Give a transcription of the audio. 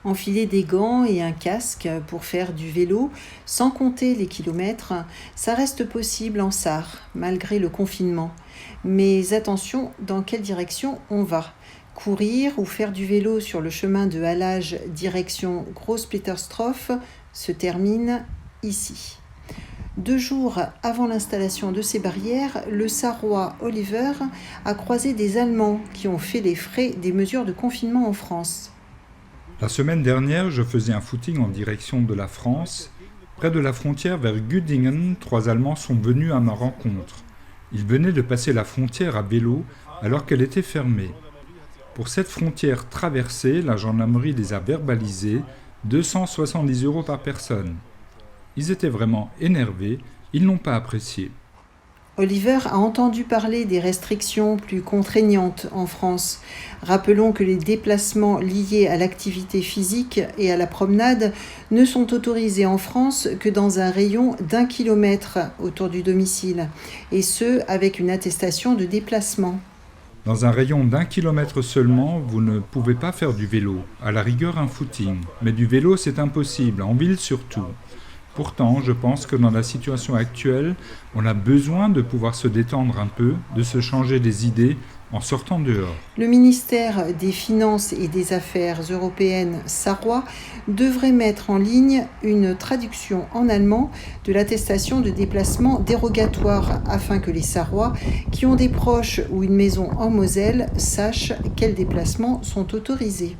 Enfiler des gants et un casque pour faire du vélo, sans compter les kilomètres, ça reste possible en Sarre, malgré le confinement. Mais attention, dans quelle direction on va? Courir ou faire du vélo sur le chemin de halage direction Groß-Petersdorf se termine ici. 2 jours avant l'installation de ces barrières, le Sarrois Oliver a croisé des Allemands qui ont fait les frais des mesures de confinement en France. La semaine dernière, je faisais un footing en direction de la France. Près de la frontière vers Güdingen, 3 Allemands sont venus à ma rencontre. Ils venaient de passer la frontière à vélo alors qu'elle était fermée. Pour cette frontière traversée, la gendarmerie les a verbalisés, 270 € par personne. Ils étaient vraiment énervés, ils n'ont pas apprécié. Oliver a entendu parler des restrictions plus contraignantes en France. Rappelons que les déplacements liés à l'activité physique et à la promenade ne sont autorisés en France que dans un rayon d'1 kilomètre autour du domicile, et ce, avec une attestation de déplacement. Dans un rayon d'1 kilomètre seulement, vous ne pouvez pas faire du vélo, à la rigueur un footing. Mais du vélo, c'est impossible, en ville surtout. Pourtant, je pense que dans la situation actuelle, on a besoin de pouvoir se détendre un peu, de se changer les idées en sortant dehors. Le ministère des Finances et des Affaires européennes sarrois devrait mettre en ligne une traduction en allemand de l'attestation de déplacement dérogatoire afin que les Sarrois qui ont des proches ou une maison en Moselle sachent quels déplacements sont autorisés.